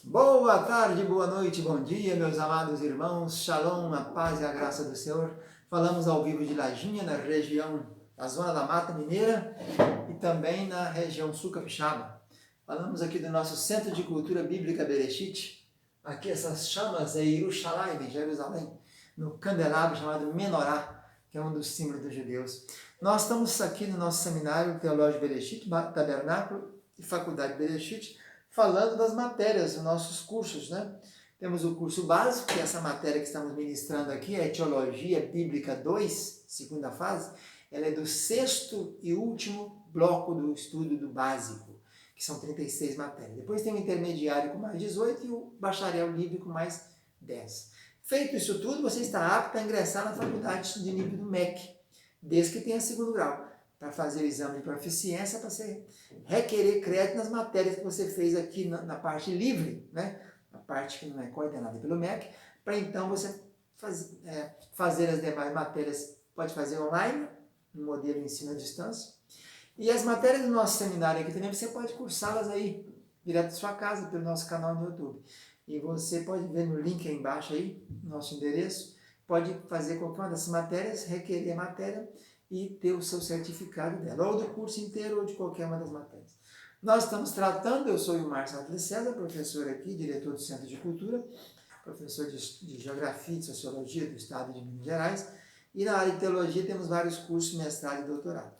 Boa tarde, boa noite, bom dia, meus amados irmãos. Shalom, a paz e a graça do Senhor. Falamos ao vivo de Lajinha, na região, na zona da Mata Mineira e também na região sul capixaba. Falamos aqui do nosso Centro de Cultura Bíblica Bereshit. Aqui essas chamas é Yerushalayim, em Jerusalém, no candelabro chamado Menorá, que é um dos símbolos dos judeus. Nós estamos aqui no nosso seminário Teológico Bereshit, Tabernáculo e Faculdade Bereshit, falando das matérias dos nossos cursos, né? Temos o curso básico, que é essa matéria que estamos ministrando aqui, a Etiologia Bíblica 2, segunda fase. Ela é do sexto e último bloco do estudo do básico, que são 36 matérias. Depois tem o intermediário com mais 18 e o bacharel livre com mais 10. Feito isso tudo, você está apto a ingressar na faculdade de nível do MEC, desde que tenha segundo grau, para fazer o exame de proficiência, para você requerer crédito nas matérias que você fez aqui na parte livre, né? A parte que não é coordenada pelo MEC, para então você fazer as demais matérias, pode fazer online, no modelo ensino à distância. E as matérias do nosso seminário aqui também, você pode cursá-las aí, direto da sua casa, pelo nosso canal no YouTube. E você pode ver no link aí embaixo aí, nosso endereço, pode fazer qualquer uma dessas matérias, requerer a matéria e ter o seu certificado dela, ou do curso inteiro ou de qualquer uma das matérias. Nós estamos tratando, eu sou o Márcio Atlas César, professor aqui, diretor do Centro de Cultura, professor de Geografia e de Sociologia do Estado de Minas Gerais, e na área de Teologia temos vários cursos, mestrado e doutorado.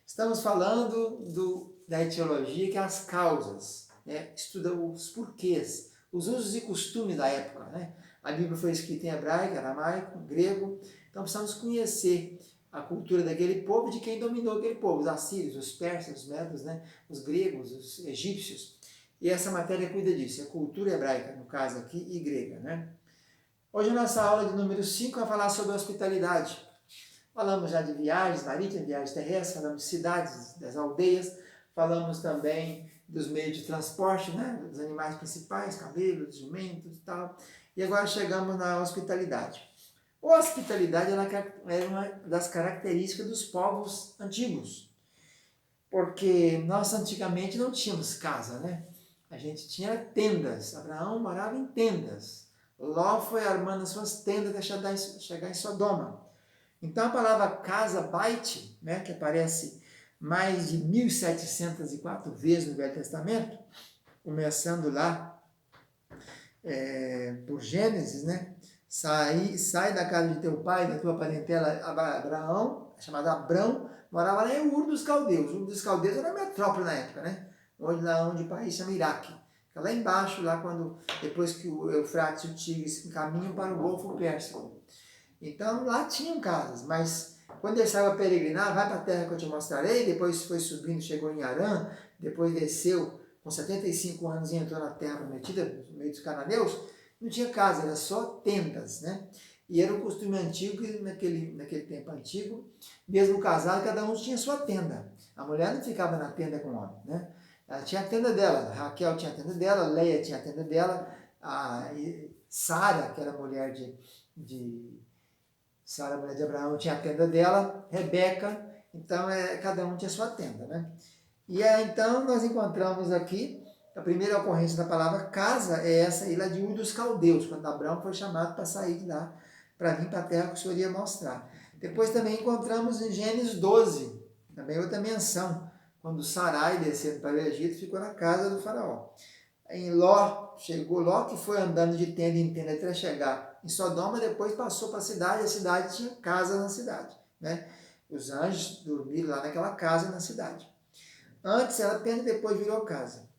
Estamos falando da etiologia, que é as causas, né? Estuda os porquês, os usos e costumes da época, né? A Bíblia foi escrita em hebraico, aramaico, grego, então precisamos conhecer a cultura daquele povo, de quem dominou aquele povo, os assírios, os persas, os medos, né? Os gregos, os egípcios. E essa matéria cuida disso, é cultura hebraica, no caso aqui, e grega, né? Hoje a nossa aula de número 5 vai falar sobre hospitalidade. Falamos já de viagens marítimas, viagens terrestres, falamos de cidades, das aldeias, falamos também dos meios de transporte, né? Dos animais principais, camelos, jumentos e tal. E agora chegamos na hospitalidade. A hospitalidade é uma das características dos povos antigos, porque nós antigamente não tínhamos casa, né? A gente tinha tendas. Abraão morava em tendas. Ló foi armando as suas tendas até chegar em Sodoma. Então a palavra casa, bait, né, que aparece mais de 1704 vezes no Velho Testamento, começando lá por Gênesis, né? Sai da casa de teu pai, da tua parentela. Abraão, chamado Abrão, morava lá em Ur dos Caldeus. Ur dos Caldeus era a metrópole na época, né? Hoje lá onde o país chama Iraque. Fica lá embaixo, depois que o Eufrates e o Tigre caminham para o Golfo Pérsico. Então lá tinham casas, mas quando ele saiu a peregrinar, vai para a terra que eu te mostrarei, depois foi subindo, chegou em Harã, depois desceu com 75 anos e entrou na terra prometida, no meio dos cananeus, não tinha casa, era só tendas, né? E era um costume antigo, naquele tempo antigo, mesmo casado, cada um tinha sua tenda. A mulher não ficava na tenda com o homem, né? Ela tinha a tenda dela, a Raquel tinha a tenda dela, a Leia tinha a tenda dela, a Sara, que era mulher Sara, mulher de Abraão, tinha a tenda dela, Rebeca, então cada um tinha sua tenda, né? E então nós encontramos aqui, a primeira ocorrência da palavra casa é essa aí lá de Ur dos Caldeus, quando Abraão foi chamado para sair de lá, para vir para a terra que o Senhor ia mostrar. Depois também encontramos em Gênesis 12, também outra menção, quando Sarai, descendo para o Egito, ficou na casa do faraó. Em Ló, chegou Ló, que foi andando de tenda em tenda até chegar em Sodoma, depois passou para a cidade tinha casa na cidade, né? Os anjos dormiram lá naquela casa na cidade. Antes era tenda, depois virou casa.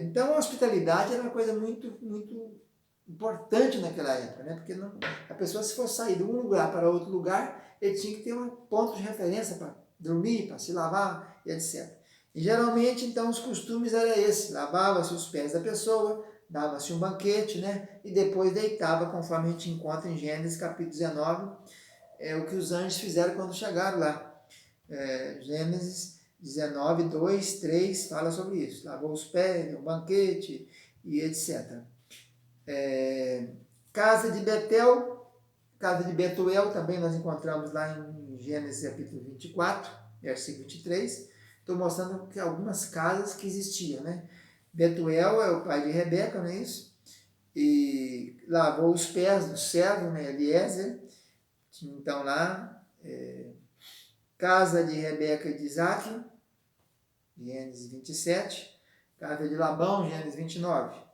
Então a hospitalidade era uma coisa muito, muito importante naquela época, né? Porque a pessoa, se fosse sair de um lugar para outro lugar, ele tinha que ter um ponto de referência para dormir, para se lavar, etc. E geralmente, então, os costumes eram esses: lavava-se os pés da pessoa, dava-se um banquete, né? E depois deitava, conforme a gente encontra em Gênesis capítulo 19, o que os anjos fizeram quando chegaram lá. Gênesis 19, 2, 3 fala sobre isso. Lavou os pés, deu um banquete e etc. Casa de Betuel também nós encontramos lá em Gênesis capítulo 24, versículo 23. Estou mostrando que algumas casas que existiam, né? Betuel é o pai de Rebeca, não é isso? E lavou os pés do servo, né, Eliezer. Tinha então lá, casa de Rebeca e de Isaac, Gênesis 27, casa de Labão, Gênesis 29.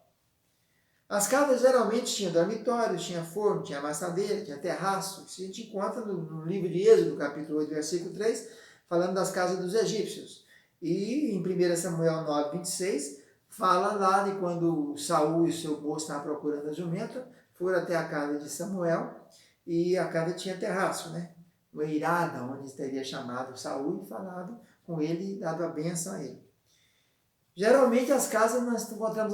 As casas geralmente tinham dormitórios, tinha forno, tinha amassadeira, tinha terraço. Isso a gente encontra no livro de Êxodo, capítulo 8, versículo 3, falando das casas dos egípcios. E em 1 Samuel 9, 26, fala lá de quando Saul e seu moço estavam procurando a jumenta, foram até a casa de Samuel e a casa tinha terraço, né? O eirada, onde teria chamado Saul e falado com ele e dado a bênção a ele. Geralmente as casas, nós encontramos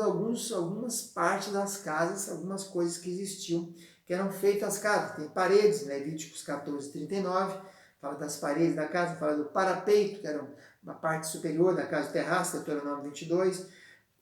algumas partes das casas, algumas coisas que existiam, que eram feitas as casas. Tem paredes, Levíticos 14, 39, fala das paredes da casa, fala do parapeito, que era uma parte superior da casa, terraço, Deuteronômio 22.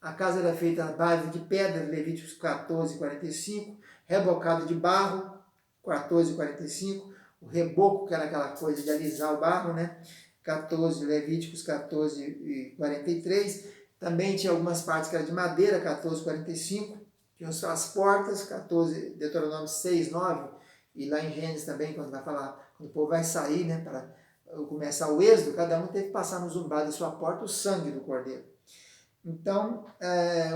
A casa era feita à base de pedra, Levíticos 14, 45, rebocada de barro, 14, 45, o reboco, que era aquela coisa de alisar o barro, né? 14, Levíticos 14 e 43. Também tinha algumas partes que eram de madeira, 14, 45. Tinha as portas, 14, Deuteronômio 6, 9. E lá em Gênesis também, quando vai falar, quando o povo vai sair, né, para começar o êxodo, cada um teve que passar no zumbado da sua porta o sangue do cordeiro. Então,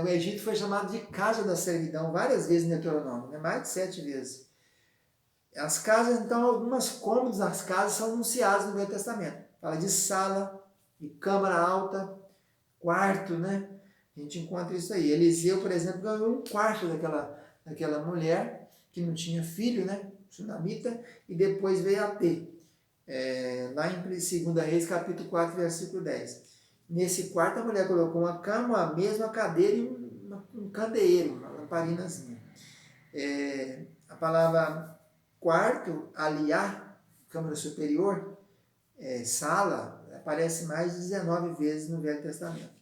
o Egito foi chamado de casa da servidão várias vezes no Deuteronômio, né, mais de 7 vezes. As casas, então, algumas cômodos das casas são anunciadas no Velho Testamento. Fala de sala, de câmara alta, quarto, né? A gente encontra isso aí. Eliseu, por exemplo, ganhou um quarto daquela mulher que não tinha filho, né? Sunamita, e depois veio a ter. Lá em 2 Reis, capítulo 4, versículo 10. Nesse quarto, a mulher colocou uma cama, uma mesa, uma cadeira e um candeeiro, uma lamparinazinha. A palavra quarto, aliá, câmara superior, sala, aparece mais de 19 vezes no Velho Testamento.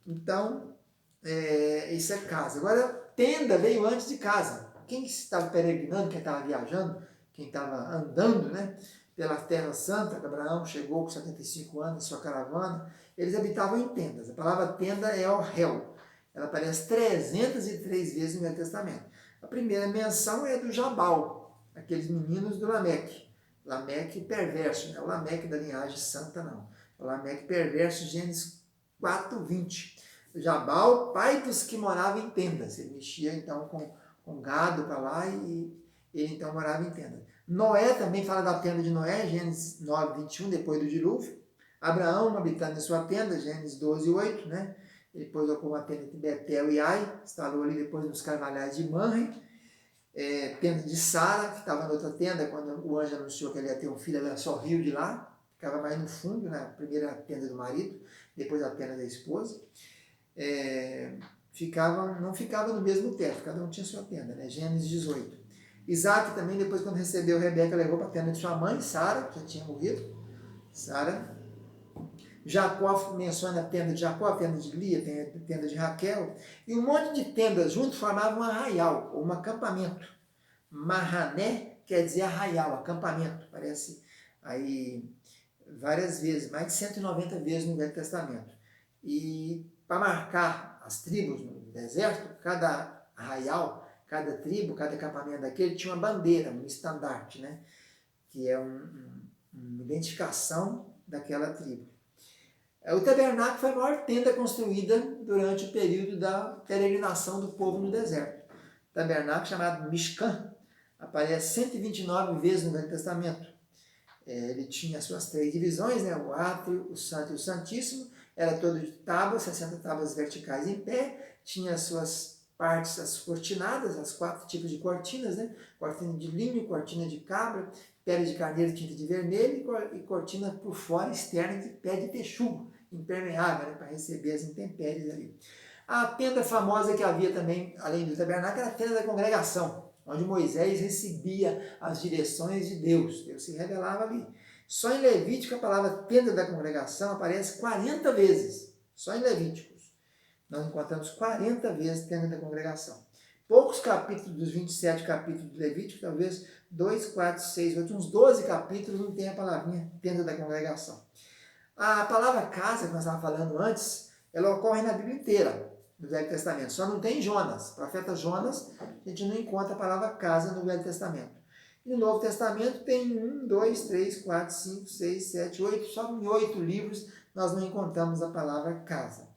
Então, isso é casa. Agora, tenda veio antes de casa. Quem estava peregrinando, quem estava viajando, quem estava andando, né, pela Terra Santa, que Abraão chegou com 75 anos, sua caravana, eles habitavam em tendas. A palavra tenda é Ohel. Ela aparece 303 vezes no Velho Testamento. A primeira menção é do Jabal, aqueles meninos do Lameque. Lameque perverso, não é o Lameque da linhagem santa, não. O Lameque perverso, Gênesis 4, 20. Jabal, pai dos que moravam em tendas. Ele mexia então com gado para lá e ele então morava em tenda. Noé também fala da tenda de Noé, Gênesis 9, 21, depois do dilúvio. Abraão habitando em sua tenda, Gênesis 12, 8, né? Ele depois colocou uma tenda de Betel e Ai, instalou ali depois nos carvalhais de Manre. Tenda de Sara, que estava na outra tenda, quando o anjo anunciou que ele ia ter um filho, ela sorriu de lá, ficava mais no fundo, na primeira tenda do marido, depois a tenda da esposa. Não ficava no mesmo teto, cada um tinha sua tenda, né? Gênesis 18. Isaac também, depois quando recebeu Rebeca, levou para a tenda de sua mãe, Sara, que já tinha morrido. Sara. Jacó menciona a tenda de Jacó, a tenda de Lia, a tenda de Raquel, e um monte de tendas juntos formavam um arraial, ou um acampamento. Mahané quer dizer arraial, acampamento, aparece aí várias vezes, mais de 190 vezes no Velho Testamento. E para marcar as tribos no deserto, cada arraial, cada tribo, cada acampamento daquele tinha uma bandeira, um estandarte, né? Que é uma identificação daquela tribo. O tabernáculo foi a maior tenda construída durante o período da peregrinação do povo no deserto. O tabernáculo, chamado Mishkan, aparece 129 vezes no Velho Testamento. Ele tinha as suas 3 divisões, né? O átrio, o santo e o santíssimo. Era todo de tábuas, 60 tábuas verticais em pé. Tinha as suas partes, as cortinadas, as 4 tipos de cortinas, né? Cortina de linho, cortina de cabra, pele de carneiro tinta de vermelho e cortina por fora externa de pé de texugo, impermeável, né? Para receber as intempéries ali. A tenda famosa que havia também, além do tabernáculo, era a tenda da congregação, onde Moisés recebia as direções de Deus. Deus se revelava ali. Só em Levítico a palavra tenda da congregação aparece 40 vezes. Só em Levíticos. Nós encontramos 40 vezes tenda da congregação. Poucos capítulos dos 27 capítulos de Levítico, talvez 2, 4, 6, 8, uns 12 capítulos não tem a palavrinha tenda da congregação. A palavra casa, que nós estávamos falando antes, ela ocorre na Bíblia inteira. no Velho Testamento. Só não tem Jonas. O profeta Jonas, a gente não encontra a palavra casa no Velho Testamento. E no Novo Testamento tem 1, 2, 3, 4, 5, 6, 7, 8, só em 8 livros nós não encontramos a palavra casa.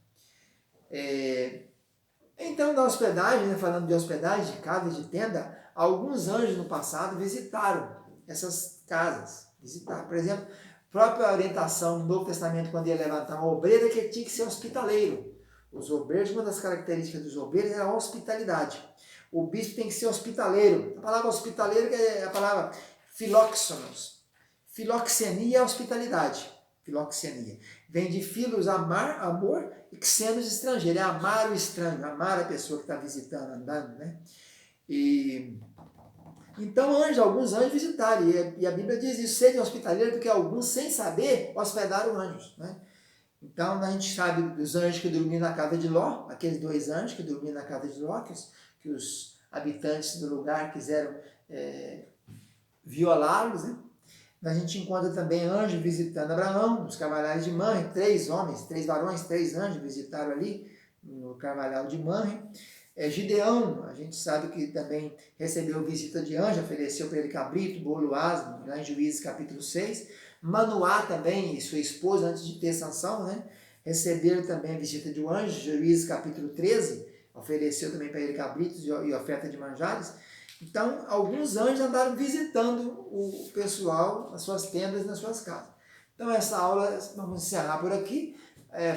Então, na hospedagem, né, falando de hospedagem, de casa, de tenda, alguns anjos no passado visitaram essas casas. Visitaram. Por exemplo, a própria orientação no Novo Testamento, quando ia levantar uma obreira, que tinha que ser hospitaleiro. Os obreiros, uma das características dos obreiros era a hospitalidade. O bispo tem que ser hospitaleiro. A palavra hospitaleiro é a palavra filóxenos. Filoxenia é hospitalidade. Filoxenia. Vem de filos, amar, amor, e xenos, estrangeiro. É amar o estranho, amar a pessoa que está visitando, andando, né? Então, alguns anjos visitaram. E a Bíblia diz isso, sejam hospitaleiros, porque alguns, sem saber, hospedaram anjos, né? Então, a gente sabe dos anjos que dormiam na casa de Ló, aqueles 2 anjos que dormiam na casa de Ló, que os habitantes do lugar quiseram violá-los, né? A gente encontra também anjos visitando Abraão, os carvalhais de Manre, 3 homens, 3 varões, 3 anjos visitaram ali no carvalhal de Manre. Gideão, a gente sabe que também recebeu visita de anjo, ofereceu para ele cabrito, bolo asno, lá em Juízes capítulo 6. Manoá também, e sua esposa, antes de ter Sansão, né, receberam também a visita de um anjo, Juízes capítulo 13, ofereceu também para ele cabritos e oferta de manjares. Então, alguns anjos andaram visitando o pessoal nas suas tendas, nas suas casas. Então, essa aula, vamos encerrar por aqui.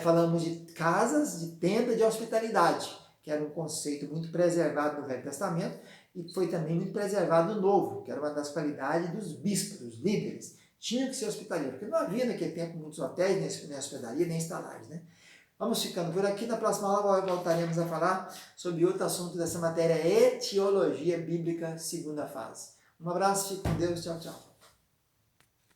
Falamos de casas, de tenda, de hospitalidade, que era um conceito muito preservado no Velho Testamento e foi também muito preservado no Novo, que era uma das qualidades dos bispos, dos líderes. Tinha que ser hospitaleiro, porque não havia naquele tempo muitos hotéis, nem hospedaria, nem estalagens, né? Vamos ficando por aqui. Na próxima aula voltaremos a falar sobre outro assunto dessa matéria, etiologia bíblica, segunda fase. Um abraço, fique com Deus, tchau, tchau.